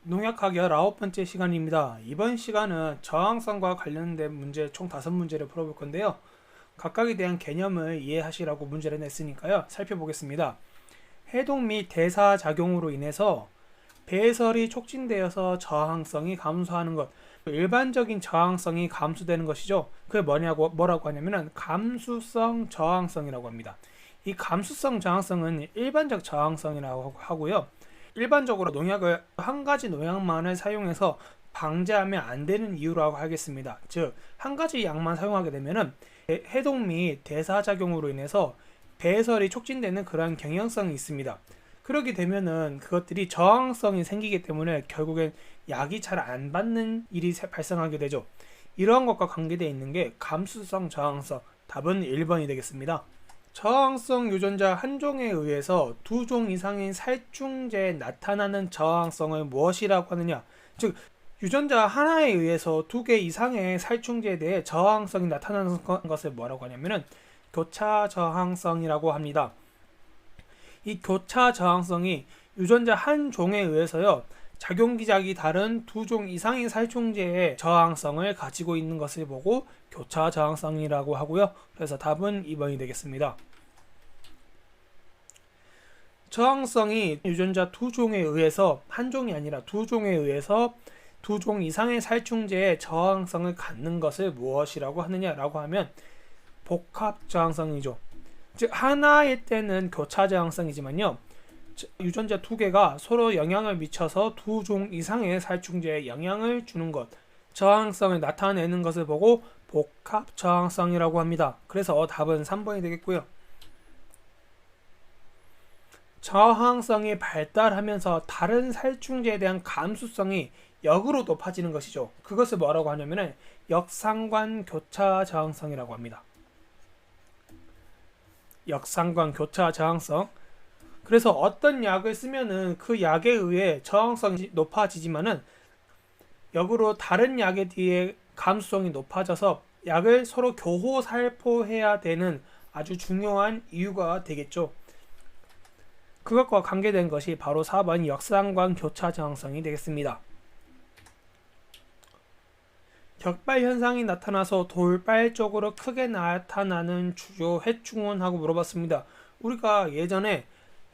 농약학 19번째 시간입니다. 이번 시간은 저항성과 관련된 문제 총 5문제를 풀어볼 건데요. 각각에 대한 개념을 이해하시라고 문제를 냈으니까요. 살펴보겠습니다. 해동 및 대사작용으로 인해서 배설이 촉진되어서 저항성이 감소하는 것. 일반적인 저항성이 감소되는 것이죠. 그게 뭐라고 하냐면은 감수성 저항성이라고 합니다. 이 감수성 저항성은 일반적 저항성이라고 하고요. 일반적으로 농약을 한 가지 농약만을 사용해서 방제하면 안 되는 이유라고 하겠습니다. 즉, 한 가지 약만 사용하게 되면은 해동 및 대사작용으로 인해서 배설이 촉진되는 그러한 경향성이 있습니다. 그렇게 되면은 그것들이 저항성이 생기기 때문에 결국엔 약이 잘 안 받는 일이 발생하게 되죠. 이러한 것과 관계되어 있는 게 감수성 저항성. 답은 1번이 되겠습니다. 저항성 유전자 한 종에 의해서 두 종 이상의 살충제에 나타나는 저항성을 무엇이라고 하느냐? 즉, 유전자 하나에 의해서 2개 이상의 살충제에 대해 저항성이 나타나는 것을 뭐라고 하냐면은 교차 저항성이라고 합니다. 이 교차 저항성이 유전자 한 종에 의해서요, 작용기작이 다른 2종 이상의 살충제의 저항성을 가지고 있는 것을 보고 교차 저항성이라고 하고요. 그래서 답은 2번이 되겠습니다. 저항성이 유전자 2종에 의해서, 한 종이 아니라 2종에 의해서 2종 이상의 살충제의 저항성을 갖는 것을 무엇이라고 하느냐라고 하면 복합 저항성이죠. 즉, 하나의 때는 교차 저항성이지만요, 유전자 2개가 서로 영향을 미쳐서 2종 이상의 살충제에 영향을 주는 것, 저항성을 나타내는 것을 보고 복합 저항성이라고 합니다. 그래서 답은 3번이 되겠고요. 저항성이 발달하면서 다른 살충제에 대한 감수성이 역으로 높아지는 것이죠. 그것을 뭐라고 하냐면 역상관 교차 저항성이라고 합니다. 역상관 교차 저항성. 그래서 어떤 약을 쓰면은 그 약에 의해 저항성이 높아지지만은 역으로 다른 약에 대해 감수성이 높아져서 약을 서로 교호 살포해야 되는 아주 중요한 이유가 되겠죠. 그것과 관계된 것이 바로 4번 역상관 교차 저항성이 되겠습니다. 격발 현상이 나타나서 돌발적으로 크게 나타나는 주요 해충은? 하고 물어봤습니다. 우리가 예전에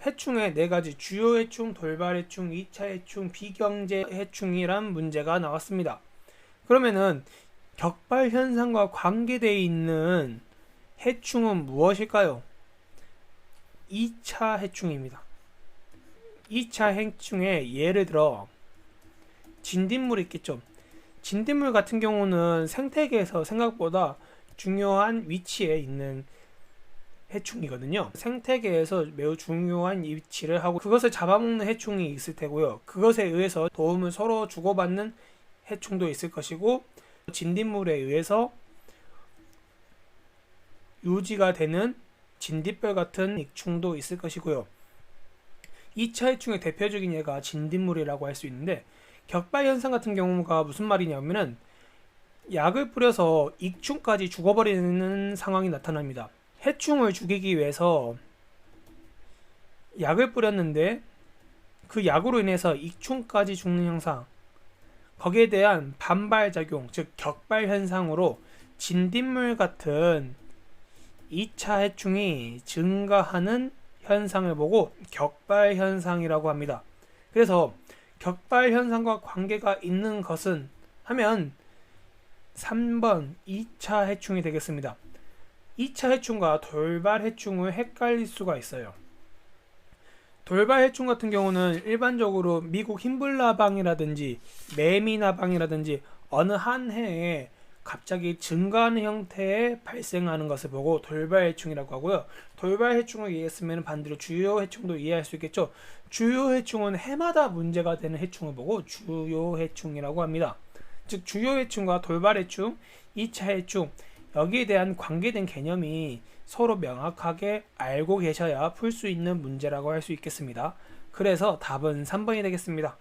해충의 4가지, 주요 해충, 돌발 해충, 2차 해충, 비경제 해충이란 문제가 나왔습니다. 그러면은 격발 현상과 관계되어 있는 해충은 무엇일까요? 2차 해충입니다. 2차 해충에 예를 들어 진딧물이 있겠죠. 진딧물 같은 경우는 생태계에서 생각보다 중요한 위치에 있는 해충이거든요. 생태계에서 매우 중요한 위치를 하고 그것을 잡아먹는 해충이 있을 테고요. 그것에 의해서 도움을 서로 주고받는 해충도 있을 것이고, 진딧물에 의해서 유지가 되는 진딧별 같은 해충도 있을 것이고요. 2차 해충의 대표적인 예가 진딧물이라고 할 수 있는데, 격발 현상 같은 경우가 무슨 말이냐면은 약을 뿌려서 익충까지 죽어버리는 상황이 나타납니다. 해충을 죽이기 위해서 약을 뿌렸는데 그 약으로 인해서 익충까지 죽는 현상, 거기에 대한 반발작용, 즉 격발 현상으로 진딧물 같은 2차 해충이 증가하는 현상을 보고 격발 현상이라고 합니다. 그래서 격발 현상과 관계가 있는 것은 하면 3번 2차 해충이 되겠습니다. 2차 해충과 돌발 해충을 헷갈릴 수가 있어요. 돌발 해충 같은 경우는 일반적으로 미국 흰불나방이라든지 매미나방이라든지 어느 한 해에 갑자기 증가하는 형태에 발생하는 것을 보고 돌발 해충이라고 하고요. 돌발 해충을 이해했으면 반대로 주요 해충도 이해할 수 있겠죠. 주요 해충은 해마다 문제가 되는 해충을 보고 주요 해충이라고 합니다. 즉, 주요 해충과 돌발 해충, 2차 해충, 여기에 대한 관계된 개념이 서로 명확하게 알고 계셔야 풀 수 있는 문제라고 할 수 있겠습니다. 그래서 답은 3번이 되겠습니다.